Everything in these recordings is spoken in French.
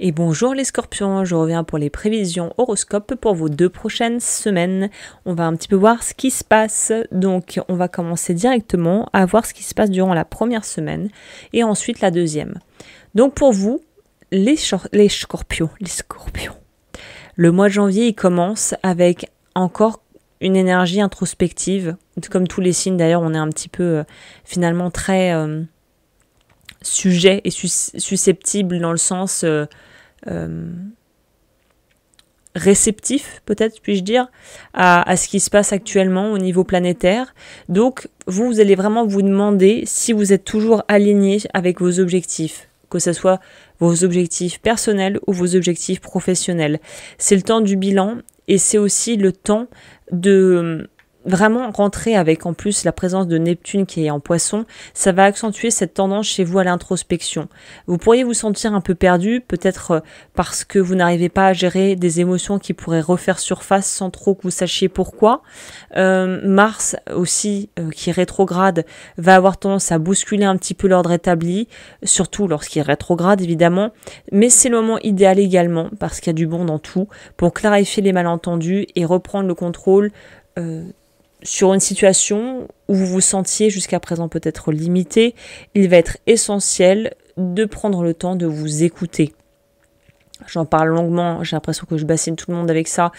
Et bonjour les scorpions, je reviens pour les prévisions horoscopes pour vos 2 prochaines semaines. On va un petit peu voir ce qui se passe. Donc on va commencer directement à voir ce qui se passe durant la première semaine et ensuite la deuxième. Donc pour vous, les scorpions, le mois de janvier il commence avec encore une énergie introspective. Comme tous les signes d'ailleurs, on est un petit peu finalement très sujet et susceptible dans le sens réceptif, peut-être puis-je dire, à ce qui se passe actuellement au niveau planétaire. Donc, vous allez vraiment vous demander si vous êtes toujours aligné avec vos objectifs, que ce soit vos objectifs personnels ou vos objectifs professionnels. C'est le temps du bilan et c'est aussi le temps de vraiment rentrer avec en plus la présence de Neptune qui est en Poisson, ça va accentuer cette tendance chez vous à l'introspection. Vous pourriez vous sentir un peu perdu, peut-être parce que vous n'arrivez pas à gérer des émotions qui pourraient refaire surface sans trop que vous sachiez pourquoi. Mars aussi, qui est rétrograde, va avoir tendance à bousculer un petit peu l'ordre établi, surtout lorsqu'il est rétrograde évidemment, mais c'est le moment idéal également, parce qu'il y a du bon dans tout, pour clarifier les malentendus et reprendre le contrôle sur une situation où vous vous sentiez jusqu'à présent peut-être limité. Il va être essentiel de prendre le temps de vous écouter. J'en parle longuement, j'ai l'impression que je bassine tout le monde avec ça,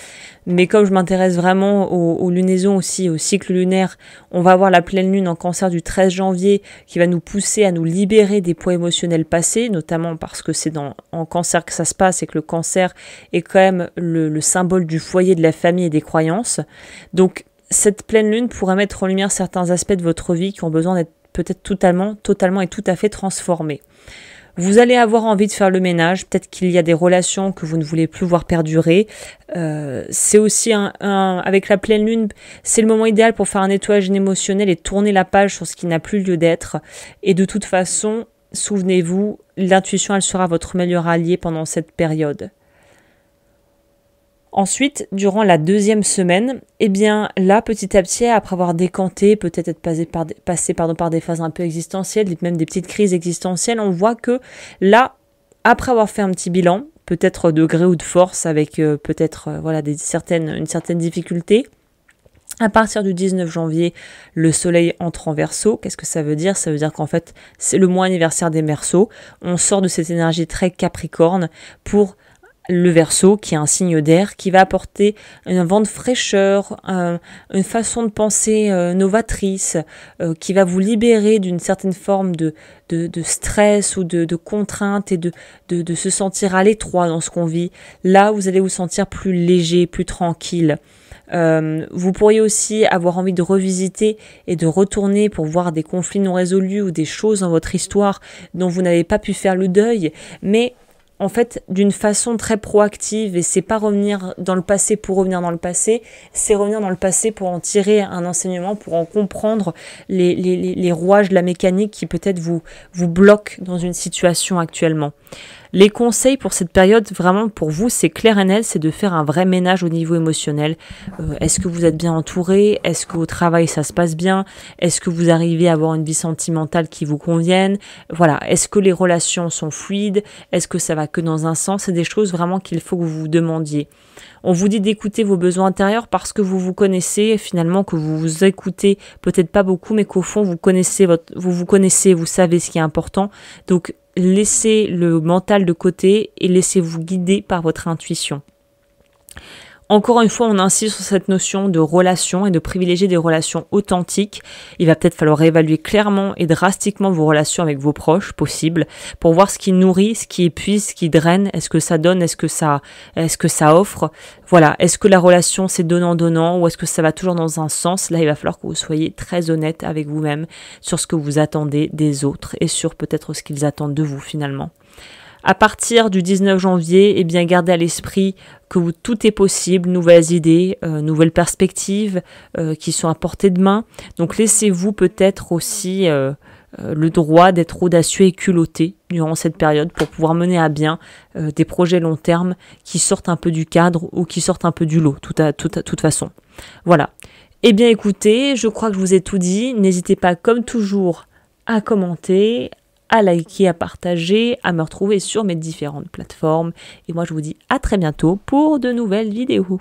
mais comme je m'intéresse vraiment aux lunaisons aussi, au cycle lunaire, on va avoir la pleine lune en Cancer du 13 janvier qui va nous pousser à nous libérer des poids émotionnels passés, notamment parce que c'est en Cancer que ça se passe et que le Cancer est quand même le symbole du foyer, de la famille et des croyances. Donc cette pleine lune pourrait mettre en lumière certains aspects de votre vie qui ont besoin d'être peut-être totalement et tout à fait transformés. Vous allez avoir envie de faire le ménage, peut-être qu'il y a des relations que vous ne voulez plus voir perdurer. C'est aussi avec la pleine lune, c'est le moment idéal pour faire un nettoyage émotionnel et tourner la page sur ce qui n'a plus lieu d'être. Et de toute façon, souvenez-vous, l'intuition, elle sera votre meilleur allié pendant cette période. Ensuite, durant la deuxième semaine, eh bien là, petit à petit, après avoir décanté, peut-être être passé par des phases un peu existentielles, même des petites crises existentielles, on voit que là, après avoir fait un petit bilan, peut-être de gré ou de force, avec une certaine difficulté, à partir du 19 janvier, le soleil entre en Verseau. Qu'est-ce que ça veut dire? Ça veut dire qu'en fait, c'est le mois anniversaire des Verseaux. On sort de cette énergie très capricorne pour le Verseau, qui est un signe d'air, qui va apporter un vent de fraîcheur, une façon de penser novatrice, qui va vous libérer d'une certaine forme de stress ou de contrainte et de se sentir à l'étroit dans ce qu'on vit. Là, vous allez vous sentir plus léger, plus tranquille. Vous pourriez aussi avoir envie de revisiter et de retourner pour voir des conflits non résolus ou des choses dans votre histoire dont vous n'avez pas pu faire le deuil, mais en fait, d'une façon très proactive, et c'est pas revenir dans le passé pour revenir dans le passé, c'est revenir dans le passé pour en tirer un enseignement, pour en comprendre les rouages de la mécanique qui peut-être vous bloquent dans une situation actuellement. Les conseils pour cette période, vraiment pour vous, c'est clair et net, c'est de faire un vrai ménage au niveau émotionnel. Est-ce que vous êtes bien entouré? Est-ce qu'au travail ça se passe bien? Est-ce que vous arrivez à avoir une vie sentimentale qui vous convienne? Voilà. Est-ce que les relations sont fluides? Est-ce que ça va que dans un sens? C'est des choses vraiment qu'il faut que vous vous demandiez. On vous dit d'écouter vos besoins intérieurs parce que vous vous connaissez, finalement que vous vous écoutez peut-être pas beaucoup, mais qu'au fond vous vous connaissez, vous savez ce qui est important. Donc laissez le mental de côté et laissez-vous guider par votre intuition. Encore une fois, on insiste sur cette notion de relation et de privilégier des relations authentiques. Il va peut-être falloir évaluer clairement et drastiquement vos relations avec vos proches, possible, pour voir ce qui nourrit, ce qui épuise, ce qui draine, est-ce que ça donne, est-ce que ça offre. Voilà, est-ce que la relation c'est donnant-donnant ou est-ce que ça va toujours dans un sens? Là, il va falloir que vous soyez très honnête avec vous-même sur ce que vous attendez des autres et sur peut-être ce qu'ils attendent de vous finalement. À partir du 19 janvier, eh bien, gardez à l'esprit que tout est possible, nouvelles idées, nouvelles perspectives qui sont à portée de main. Donc laissez-vous peut-être aussi le droit d'être audacieux et culotté durant cette période pour pouvoir mener à bien des projets long terme qui sortent un peu du cadre ou qui sortent un peu du lot, toute façon. Voilà. Eh bien écoutez, je crois que je vous ai tout dit. N'hésitez pas comme toujours à commenter, à liker, à partager, à me retrouver sur mes différentes plateformes. Et moi, je vous dis à très bientôt pour de nouvelles vidéos.